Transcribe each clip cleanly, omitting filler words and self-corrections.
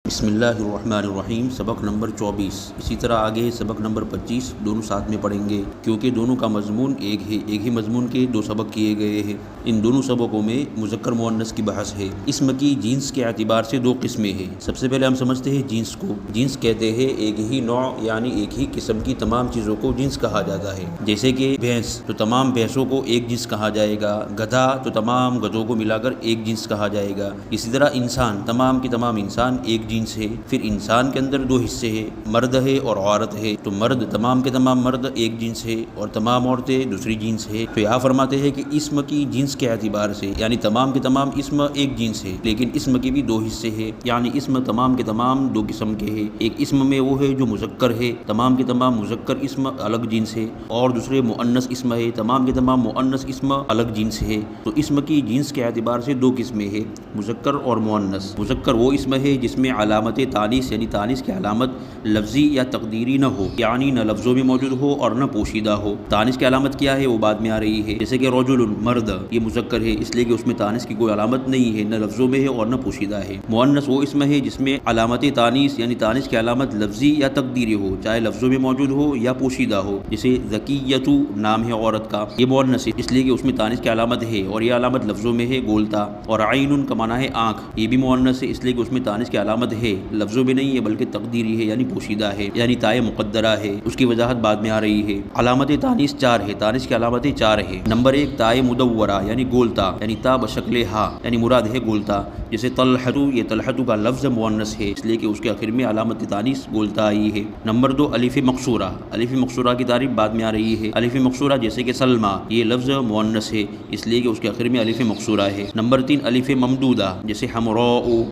بسم اللہ الرحمن الرحیم، سبق نمبر 24۔ اسی طرح آگے سبق نمبر 25 دونوں ساتھ میں پڑھیں گے کیونکہ دونوں کا مضمون ایک ہے، ایک ہی مضمون کے دو سبق کیے گئے ہیں۔ ان دونوں سبقوں میں مذکر مؤنث کی بحث ہے۔ اسم کی جنس کے اعتبار سے دو قسمیں ہیں۔ سب سے پہلے ہم سمجھتے ہیں جنس کو۔ جنس کہتے ہیں ایک ہی نوع یعنی ایک ہی قسم کی تمام چیزوں کو جنس کہا جاتا ہے۔ جیسے کہ بھینس تو تمام بھینسوں کو ایک جنس کہا جائے گا، گدھا تو تمام گدھوں کو ملا کر ایک جنس کہا جائے گا۔ اسی طرح انسان، تمام کے تمام انسان ایک جنس ہے۔ پھر انسان کے اندر دو حصے ہیں، مرد ہے اور عورت ہے، تو مرد تمام کے تمام مرد ایک جنس ہے اور تمام عورتیں دوسری جنس ہے۔ تو یہاں فرماتے ہیں کہ اسم کی جنس کے اعتبار سے یعنی تمام کے تمام اسم ایک جنس ہے، لیکن اسم کے بھی دو حصے ہیں، یعنی اسم تمام کے تمام دو قسم کے ہیں۔ ایک اسم میں وہ ہے جو مذکر ہے، تمام کے تمام مذکر اسم الگ جنس ہے، اور دوسرے مؤنث اسم ہے، تمام کے تمام مؤنث اسم الگ جنس ہے۔ تو اسم کی جنس کے اعتبار سے دو قسمیں ہیں، مذکر اور مؤنث۔ مذکر وہ اسم ہے جس میں علامت تانیث یعنی تانیث کی علامت لفظی یا تقدیری نہ ہو، یعنی نہ لفظوں میں موجود ہو اور نہ پوشیدہ ہو۔ تانیث کی علامت کیا ہے وہ بعد میں آ رہی ہے، جیسے کہ رجل مرد، یہ مذکر ہے اس لیے کہ اس میں تانیث کی کوئی علامت نہیں ہے، نہ لفظوں میں ہے اور نہ پوشیدہ ہے۔ مؤنث وہ اسم ہے جس میں علامت تانیث یعنی تانیث کی علامت لفظی یا تقدیری ہو، چاہے لفظوں میں موجود ہو یا پوشیدہ ہو، جیسے ذکیۃ نام ہے عورت کا، یہ مؤنث ہے اس لیے کہ اس میں تانیث کی علامت ہے اور یہ علامت لفظوں میں ہے گولتا۔ اور عین کا معنی ہے آنکھ، یہ بھی مؤنث ہے اس لیے کہ اس میں تانیث کی علامت ہے، لفظوں میں نہیں ہے بلکہ تقدیری ہے یعنی پوشیدہ ہے، یعنی تائے مقدرہ ہے، اس کی وضاحت بعد میں آ رہی ہے۔ علامت تانیث چار ہے، تانیث کی علامتیں چار ہے۔ نمبر 1 تائے مدورہ یعنی گولتا، یعنی تا بشکل ہا، یعنی مراد ہے گولتا، جیسے طلحۃ، یہ طلحۃ کا لفظ مؤنث ہے اس لیے کہ اس کے آخر میں علامت تانیث گولتا آئی ہے۔ نمبر 2 الف مقصورہ، الف مقصورہ کی تعریف بعد میں آ رہی ہے۔ الف مقصورہ جیسے کہ سلمہ، یہ لفظ مؤنث ہے اس لیے کہ اس کے آخر میں الف مقصورہ ہے۔ نمبر 3 الف ممدودہ، جیسے حمراء،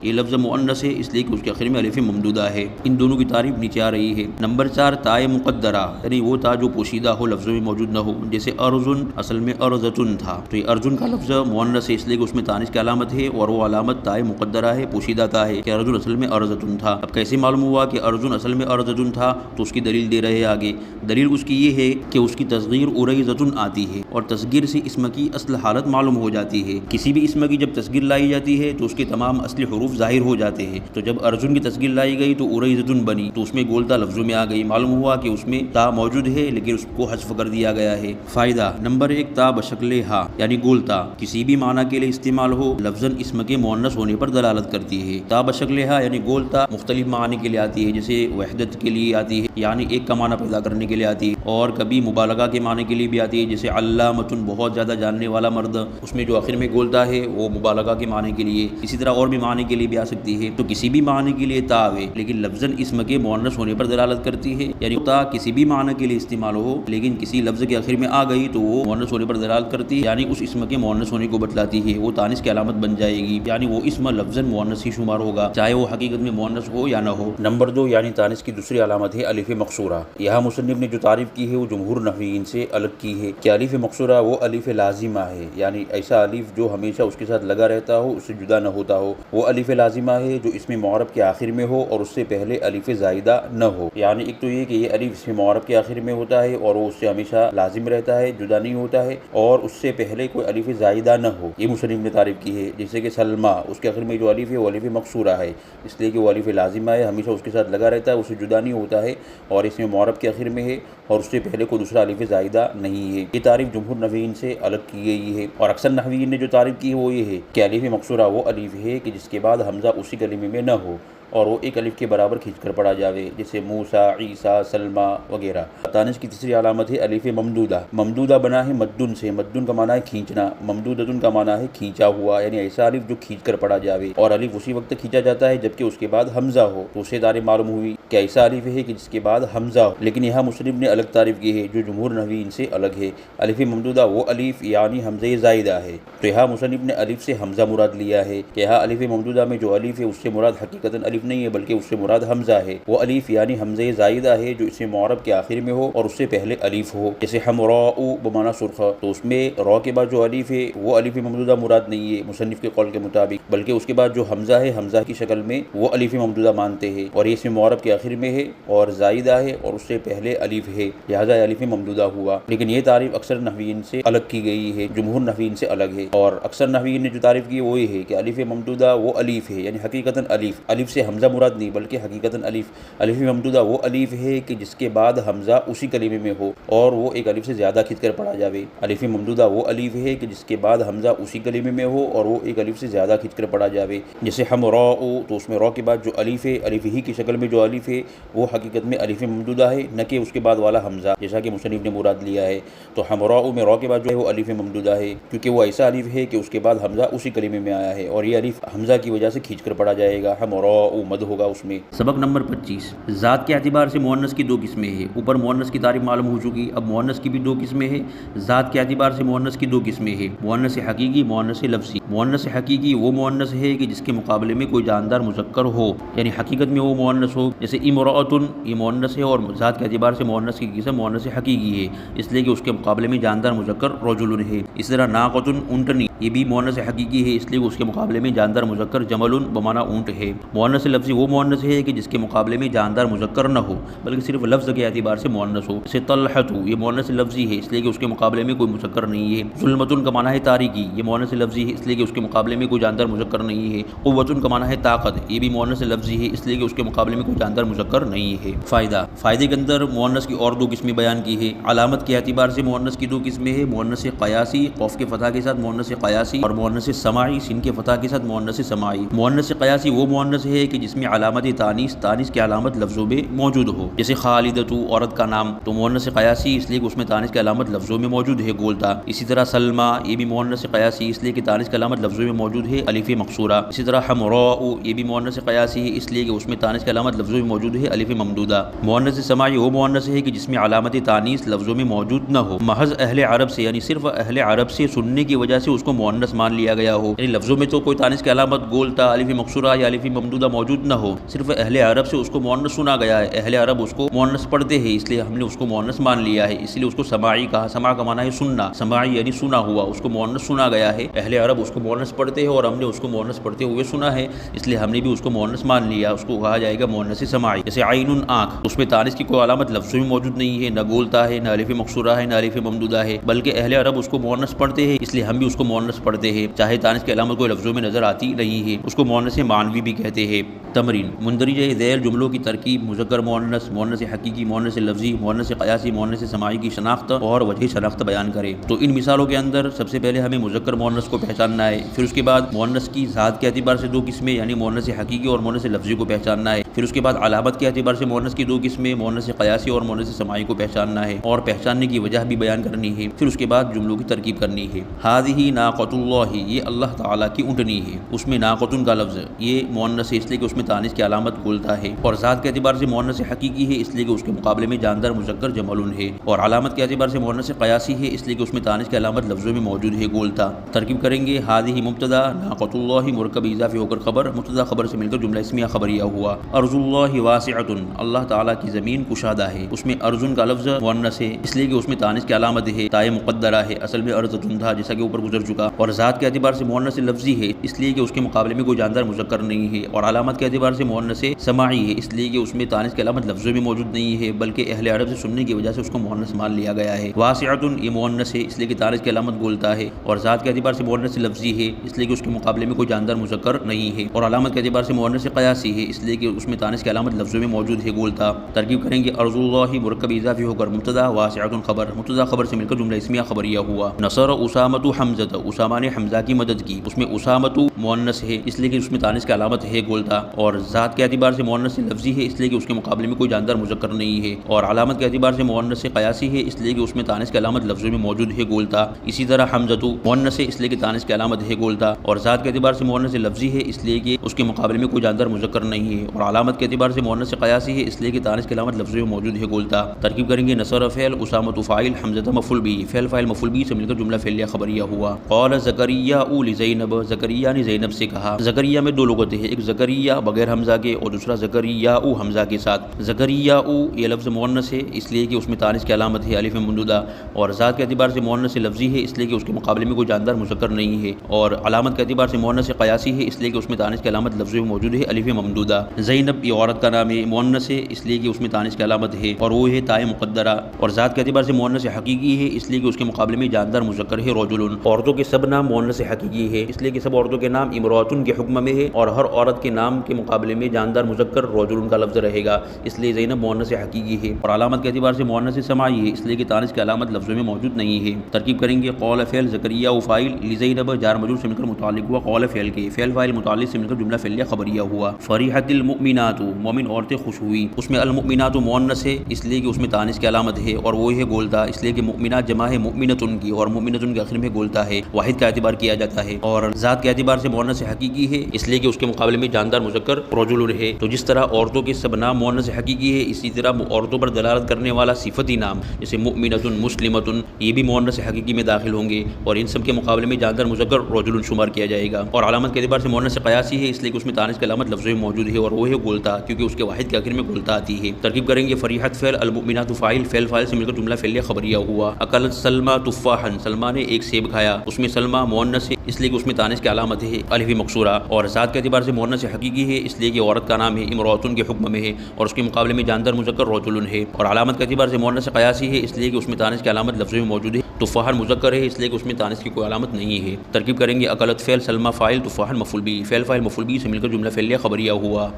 یہ لفظ مؤنث ہے اس لیے کہ اس کے آخر میں الف ممدودہ ہے۔ ان دونوں کی تعریف نیچے آ رہی ہے۔ نمبر 4 تائے مقدرہ، یعنی وہ تا جو پوشیدہ ہو لفظوں میں موجود نہ ہو، جیسے ارجن اصل میں ارجتن تھا، تو یہ ارجن کا لفظ مؤنث ہے اس لیے کہ اس میں تانیث کی علامت ہے اور وہ علامت تائے مقدرہ ہے، پوشیدہ تا ہے کہ ارجن اصل میں ارجتن تھا۔ اب کیسے معلوم ہوا کہ ارجن اصل میں ارجتن تھا؟ تو اس کی دلیل دے رہے ہیں آگے۔ دلیل اس کی یہ ہے کہ اس کی تصغیر اریزتن آتی ہے اور تصغیر سے اسم کی اصل حالت معلوم ہو جاتی ہے۔ کسی بھی اسم کی جب تصغیر لائی جاتی ہے تو اس کے تمام اصلی حروف ظاہر ہو جاتے ہیں، تو جب ارجن کی تصغیر لائی گئی تو اریزتن بنی، تو اس میں گولتا لفظوں میں آ گئی، معلوم ہوا کہ اس میں تا موجود ہے لیکن اس کو حذف کر دیا گیا ہے۔ فائدہ نمبر 1 تا بشکل ہا یعنی گولتا کسی بھی معنی کے لیے استعمال ہو لفظاً اسم کے مؤنث ہونے پر دلالت کرتی ہے۔ تا بشکل ہا یعنی گولتا مختلف معنی کے لیے آتی ہے، جیسے وحدت کے لیے آتی ہے یعنی ایک کا معنی پیدا کرنے کے لیے آتی ہے، اور کبھی مبالغہ کے معنی کے لیے بھی آتی ہے، جیسے علامۃن بہت زیادہ جاننے والا مرد، اس میں جو آخر میں گولتا ہے وہ مبالغہ کے معنی کے لیے، اسی طرح اور بھی معنی کے لیے بھی آ سکتی ہے۔ تو کسی بھی معنی کے لیے تا آوے لیکن لفظاً اسم کے مؤنث ہونے پر دلالت کرتی ہے، یعنی تا کسی بھی معنی کے لیے استعمال ہو لیکن کسی لفظ کے آخر میں آ گئی تو وہ مؤنث ہونے پر دلالت کرتی ہے، یعنی اس اسم کے مؤنث ہونے کو بتلاتی ہے، وہ تانیث کی علامت بن جائے گی، یعنی وہ اسم لفظاً مؤنث ہی شمار ہوگا چاہے وہ حقیقت میں مؤنث ہو یا نہ ہو۔ نمبر 2 یعنی تانیث کی دوسری علامت ہے الف مقصورہ۔ یہاں مصنف نے جو تعریف کی ہے وہ جمہور نحویین سے الگ کی ہے کہ الف مقصورہ وہ الف لازمہ ہے، یعنی ایسا الف جو ہمیشہ اس کے ساتھ لگا رہتا ہو، اس سے جدا نہ ہوتا ہو، وہ الف لازمہ ہے جو اسم معرب کے آخر میں ہو اور اس سے پہلے الف زائدہ نہ ہو۔ یعنی ایک تو یہ کہ یہ الف اسم معرب کے آخر میں ہوتا ہے اور وہ اس سے ہمیشہ لازم رہتا ہے، جدا نہیں ہوتا ہے، اور اس سے پہلے کوئی الف زائدہ نہ ہو، یہ مصنف نے تعریف کی ہے۔ جیسے کہ سلمہ، اس کے آخر میں جو الف ہے وہ الف مقصورہ ہے اس لیے کہ وہ الف لازمہ ہے، ہمیشہ اس کے ساتھ لگا رہتا ہے، اس سے جدا نہیں ہوتا ہے اور اسم معرب کے آخر میں ہے اور اس سے پہلے کوئی دوسرا الف زائدہ نہیں ہے۔ یہ تعریف جمہور نحویین سے الگ کی گئی ہے، اور اکثر نحویین نے جو تعریف کی ہے وہ یہ ہے کہ الف مقصورہ وہ الف ہے کہ جس کے بعد حمزہ اسی کلمے میں نہ ہو اور وہ ایک الف کے برابر کھینچ کر پڑھا جاوے، جیسے موسیٰ، عیسیٰ، سلمہ وغیرہ۔ تانیث کی تیسری علامت ہے الف ممدودہ۔ ممدودہ بنا ہے مدن سے، مدن کا معنی ہے کھینچنا، ممدودتن کا معنی ہے کھینچا ہوا، یعنی ایسا الف جو کھینچ کر پڑھا جاوے، اور الف اسی وقت کھینچا جاتا ہے جبکہ اس کے بعد حمزہ ہو، تو اسے تعریف معلوم ہوئی کہ ایسا الف ہے کہ جس کے بعد حمزہ ہو۔ لیکن یہاں مصنف نے الگ تعریف کی ہے جو جمہور نحویین سے الگ ہے۔ الف ممدودہ وہ الف یعنی حمزہ زائدہ ہے، تو یہاں مصنف نے الف سے حمزہ مراد لیا ہے کہ یہاں الف ممدودہ میں جو الف ہے اس سے مراد حقیقتاً الف نہیں ہے بلکہ اس سے مراد حمزہ ہے، وہ الف یعنی حمزہ زائدہ ہے جو اسم معرب کے آخر میں ہو اور اس سے پہلے الف ہو، جیسے حمراء بمعنی سرخ، تو اس میں را کے بعد جو الف ہے وہ الف ممدودہ مراد نہیں ہے مصنف کے قول کے مطابق، بلکہ اس کے بعد جو حمزہ ہے حمزہ کی شکل میں وہ الف ممدودہ مانتے ہیں، اور یہ اسم معرب کے آخر میں ہے اور زائدہ ہے اور اس سے پہلے الف ہے، لہذا الف ممدودہ ہوا۔ لیکن یہ تعریف اکثر نحویین سے الگ کی گئی ہے، جمہور نحویین سے الگ ہے، اور اکثر نحویین نے جو تعریف کی وہ یہ ہے کہ الف ممدودہ وہ الف ہے، یعنی حقیقتاً الف سے حمزہ مراد نہیں بلکہ حقیقتاً الف ممدودہ وہ الف ہے کہ جس کے بعد حمزہ اسی کلمے میں ہو اور وہ ایک الف سے زیادہ کھنچ کر پڑھا جاوے۔ الف ممدودہ وہ الف ہے کہ جس کے بعد حمزہ اسی کلمے میں ہو اور وہ ایک الف سے زیادہ کھنچ کر پڑھا جاوے، جیسے حمراء، تو اس میں را کے بعد جو الف ہے، الف ہی کی شکل میں جو الف ہے وہ حقیقت میں الف ممدودہ ہے، نہ کہ اس کے بعد والا حمزہ جیسا کہ مصنف نے مراد لیا ہے۔ تو حمراء میں را کے بعد جو ہے وہ الف ممدودہ ہے، کیونکہ وہ ایسا الف ہے کہ اس کے بعد حمزہ اسی کلمے میں آیا ہے اور یہ الف حمزہ کی وجہ سے کھینچ کر پڑھا جائے گا، حمراء مد ہوگا اس میں۔ سبق نمبر 25، ذات کے اعتبار سے مؤنث کی دو قسمیں ہیں۔ اوپر مؤنث کی تعریف معلوم ہو چکی، اب مؤنث کی بھی دو قسمیں ہیں۔ ذات کے اعتبار سے مؤنث کی دو قسمیں ہیں، مؤنث حقیقی، مؤنث لفظی۔ مؤنث حقیقی وہ مؤنث ہے کہ جس کے مقابلے میں کوئی جاندار مذکر ہو، یعنی حقیقت میں وہ مؤنث ہو، جیسے امرأۃ یہ مؤنث ہے اور ذات کے اعتبار سے مؤنث کی قسم مؤنث حقیقی ہے، اس لیے کہ اس کے مقابلے میں جاندار مذکر رجل ہے۔ اس طرح ناقۃ اونٹنی یہ بھی مؤنث حقیقی ہے، اس لیے کہ اس کے مقابلے میں جاندار مذکر جمل بمعنی اونٹ ہے۔ مؤنث لفظی وہ مؤنث ہے کہ جس کے مقابلے میں جاندار مذکر نہ ہو بلکہ صرف لفظ کے اعتبار سے مؤنث ہو، جیسے طلحۃ یہ مؤنث لفظی ہے، اس لیے کہ اس کے مقابلے میں کوئی مذکر نہیں ہے۔ ظلمۃ کا معنی ہے تاریکی، یہ مؤنث لفظی ہے، اس لیے کہ اس کے مقابلے میں کوئی جاندار مذکر نہیں ہے۔ قوۃ کا معنی ہے طاقت، یہ بھی مؤنث لفظی ہے، اس لیے کہ اس کے مقابلے میں کوئی جاندار مذکر نہیں ہے۔ فائدے کے اندر مؤنث کی اور دو قسمیں بیان کی ہے۔ علامت کے اعتبار سے مؤنث کی دو قسمیں ہیں، مؤنث قیاسی قاف کے فتح کے ساتھ مؤنث قیاسی، اور مؤنث سماعی سین کے فتح کے ساتھ مؤنث سماعی۔ مؤنث قیاسی وہ مؤنث ہے کہ جس میں علامت تانیث کی علامت لفظوں میں موجود ہو، جیسے خالدۃ عورت کا نام، تو مؤنث قیاسی اس لیے کہ اس میں تانیث کی علامت لفظوں میں موجود ہے گولتا۔ اسی طرح سلمہ یہ بھی مؤنث قیاسی اس لیے کہ تانیث کی علامت لفظوں میں موجود ہے الف مقصورہ۔ اسی طرح حمراء یہ بھی مؤنث قیاسی ہے اس لیے کہ اس میں تانیث کی علامت لفظوں میں موجود ہے الف ممدودہ۔ مؤنث سماعی وہ مؤنث ہے کہ جس میں علامت تانیث لفظوں میں موجود نہ ہو، محض اہل عرب سے یعنی صرف اہل عرب سے سننے کی وجہ سے اس کو مؤنث مان لیا گیا ہو، یعنی لفظوں میں تو کوئی تانیث کی علامت گولتا الف مقصورہ یا الف ممدودہ موجود نہ ہو، صرف اہل عرب سے اس کو مؤنث سنا گیا ہے، اہل عرب اس کو مؤنث پڑھتے ہیں اس لیے ہم نے اس کو مؤنث مان لیا ہے، اس لیے اس کو سماعی کہا۔ سماع کا معنی ہے سننا، سماعی یعنی سنا ہوا، اس کو مؤنث سنا گیا ہے، اہل عرب اس کو مؤنث پڑھتے ہیں اور ہم نے اس کو مؤنث پڑھتے ہوئے سنا ہے، اس لیے ہم نے بھی اس کو مؤنث مان لیا، اس کو کہا جائے گا مؤنث سماعی۔ جیسے عین آنکھ، اس میں تانیث کی کوئی علامت لفظوں میں موجود نہیں ہے، نہ گولتا ہے، نہ الف مقصورہ ہے، نہ الف ممدودہ ہے، بلکہ اہل عرب اس کو مؤنث پڑھتے ہیں، اس لیے ہم بھی اس کو مؤنث پڑھتے ہیں، چاہے تانیث کی علامت کوئی لفظوں میں نظر آتی نہیں ہے، اس کو مؤنث معنوی بھی کہتے ہیں۔ تمرین، مندرجہ ذیل جملوں کی ترکیب، مذکر مؤنث، مؤنث حقیقی، مؤنث لفظی، مؤنث قیاسی، مؤنث سماعی کی شناخت اور وجہ شناخت بیان کرے۔ تو ان مثالوں کے اندر سب سے پہلے ہمیں مذکر مؤنث کو پہچاننا ہے، پھر اس کے بعد مؤنث کی ذات کے اعتبار سے دو قسمیں یعنی مؤنث حقیقی اور مؤنث لفظی کو پہچاننا ہے، پھر اس کے بعد علامت کے اعتبار سے مؤنث کی دو قسمیں مؤنث قیاسی اور مؤنث سماعی کو پہچاننا ہے اور پہچاننے کی وجہ بھی بیان کرنی ہے، پھر اس کے بعد جملوں کی ترکیب کرنی ہے۔ ہذہ ناقۃ اللہ، یہ اللہ تعالیٰ کی اونٹنی ہے، اس میں ناقۃ کا لفظ یہ مؤنث ہے اس لیے کہ اس میں تانیث کی علامت گولتا ہے، اور ذات کے اعتبار سے مؤنث حقیقی ہے اس لیے کہ اس کے مقابلے میں جاندار مذکر جمل ہے، اور علامت کے اعتبار سے مؤنث قیاسی ہے اس لیے کہ اس میں تانیث کی علامت لفظوں میں موجود ہے گولتا۔ ترکیب کریں گے، ہذہ مبتدا، ناقۃ اللہ مرکب اضافی ہو کر خبر، مبتدا خبر سے مل کر جملہ اسمیہ خبریہ ہوا۔ ارض اللہ واسعۃ، اللہ تعالیٰ کی زمین کشادہ ہے، اس میں ارضن کا لفظ مؤنث ہے اس لیے کہ اس میں تانیث کی علامت ہے، تائے مقدرہ ہے، اصل میں ارضۃ تھا جیسا کہ اوپر گزر چکا، اور ذات کے اعتبار سے مؤنث لفظی ہے اس لیے کہ اس کے مقابلے میں کوئی جاندار مذکر نہیں ہے، اور علامت کے اعتبار سے مؤنث سماعی ہے اس لیے کہ اس میں تانیث کی علامت لفظوں میں موجود نہیں ہے بلکہ اہل عرب سے سننے کی وجہ سے اس کو مؤنث مان لیا گیا ہے۔ واسعۃ یہ مؤنث ہے اس لیے کہ تانیث کی علامت گولتا ہے، اور ذات کے اعتبار سے مؤنث لفظی ہے اس لیے کہ اس کے مقابلے میں کوئی جاندار مذکر نہیں ہے، اور علامت کے اعتبار سے مؤنث قیاسی ہے اس لیے کہ اس میں تانیث کی علامت لفظوں میں موجود ہے گولتا۔ ترکیب کریں گے، ارض اللہ مرکب اضافی ہو کر مبتدا، واسعۃ خبر، مبتدا خبر سے مل کر جملہ اسمیہ خبریہ ہوا۔ نصر اسامۃ حمزۃ، اسامہ نے حمزہ کی مدد کی، اس میں اسامۃ مؤنث ہے اس لیے کہ اس میں تانیث کی علامت ہے گولتا، اور ذات کے اعتبار سے مؤنث لفظی ہے اس لیے کہ اس کے مقابلے میں کوئی جاندار مذکر نہیں ہے، اور علامت کے اعتبار سے مؤنث قیاسی ہے اس لیے کہ اس میں تانیث کی علامت لفظوں میں موجود ہے گولتا۔ اسی طرح حمزۃ مؤنث ہے اس لیے کہ تانیث کی علامت ہے گولتا، اور ذات کے اعتبار سے مؤنث لفظی ہے اس لیے کہ اس کے مقابلے میں کوئی جاندار مذکر نہیں ہے، اور علامت کے اعتبار سے مؤنث قیاسی ہے اس لیے کہ تانیث کی علامت لفظوں میں موجود ہے گولتا۔ ترکیب کریں گے، نصر فعل، اسامۃ فاعل، حمزۃ مفعول بھی، فعل فاعل مفعول بھی سے مل کر جملہ فعلیہ خبریہ ہوا۔ قال زکریا لزینب، زکریا نے زینب سے کہا۔ زکریا میں دو لغتیں ہیں، ایک زکریا بغیر حمزہ کے اور دوسرا زکریا حمزہ کے ساتھ۔ زکریا یہ لفظ مؤنث ہے اس لیے کہ اس میں تانیث کی علامت ہے الف ممدودہ، اور ذات کے اعتبار سے مؤنث لفظی ہے اس لیے کہ اس کے مقابلے میں کوئی جاندار مذکر نہیں ہے، اور علامت کے اعتبار سے مؤنث قیاسی ہے اس لیے کہ اس میں تانیث کی علامت لفظ میں موجود ہے الف ممدودہ۔ زینب زینب یہ عورت کا نام ہے، مؤنث ہے اس لیے کہ اس میں تانیث کی علامت ہے، اور وہ ہے تائے مقدرہ، اور ذات کے اعتبار سے مؤنث حقیقی ہے اس لیے کہ اس کے مقابلے میں جاندار مذکر ہے رجل۔ عورتوں کے سب نام مؤنث حقیقی ہے اس لیے کہ سب عورتوں کے نام امراتن کے حکم میں ہے، اور ہر عورت کے نام کے مقابلے میں جاندار مذکر رجل کا لفظ رہے گا، اس لیے زینب مؤنث حقیقی ہے، اور علامت کے اعتبار سے مؤنث سماعی ہے اس لیے کہ تانیث کی علامت لفظوں میں موجود نہیں ہے۔ ترکیب کریں گے قول فعل زکریا و فاعل لزینب جار مجرور سے مل کر متعلق ہوا قول فعل کے، فعل فاعل متعلق سے مل کر جملہ فعلیہ خبریہ ہوا۔ فرحت المؤمنات مومن عورتیں خوش ہوئی، اس میں المؤمنات مؤنث ہے اس لیے کہ اس میں تانیث کی علامت ہے، اور وہ ہے گولتا اس لیے کہ مؤمنات جمع ہے مؤمنتن کی، اور مؤمنتن کے آخر میں گولتا ہے، واحد کا اعتبار کیا جاتا ہے، اور ذات کے اعتبار سے مؤنث حقیقی ہے اس لیے کہ اس کے مقابلے میں جاندار مذکر رجل ہے۔ تو جس طرح عورتوں کے سب نام مؤنث حقیقی ہے اسی طرح عورتوں پر دلالت کرنے والا صفتی نام جیسے مؤمنۃ مسلمۃ یہ بھی مؤنث حقیقی میں داخل ہوں گے، اور ان سب کے مقابلے میں جاندار مذکر رجل شمار کیا جائے گا۔ اور علامت کے اعتبار سے مؤنث قیاسی ہے اس لیے کہ اس میں تانیث کی علامت لفظوں میں موجود ہے، اور وہ ہے گولتا کیونکہ اس کے واحد کے آخر میں گولتا آتی ہے۔ ترکیب کریں گے فریحت فعل المؤمنات فاعل، فعل فاعل سے مل کر جملہ فعلیہ خبریہ ہوا۔ اکلت سلمى تفاحا سلمہ نے ایک سیب کھایا، اس میں سلمہ مؤنث ہے اس لیے کہ اس میں تانیث کی علامت ہے الف مکسورہ، اور ذات کے اعتبار سے مؤنث حقیقی ہے اس لیے کہ عورت کا نام ہے امراتن کے حکم میں ہے، اور اس کے مقابلے میں جاندار مذکر رجل ہے، اور علامت کے اعتبار سے مؤنث قیاسی ہے اس لیے کہ اس میں تانیث کی علامت لفظوں میں موجود ہے۔ تفاحا مذکر ہے اس لیے کہ اس میں تانیث کی کوئی علامت نہیں ہے۔ ترکیب کریں گے اکلت فعل سلمہ فاعل تفاحا مفعول به، فعل فاعل مفعول به سے مل کر جملہ فعلیہ خبریہ ہوا۔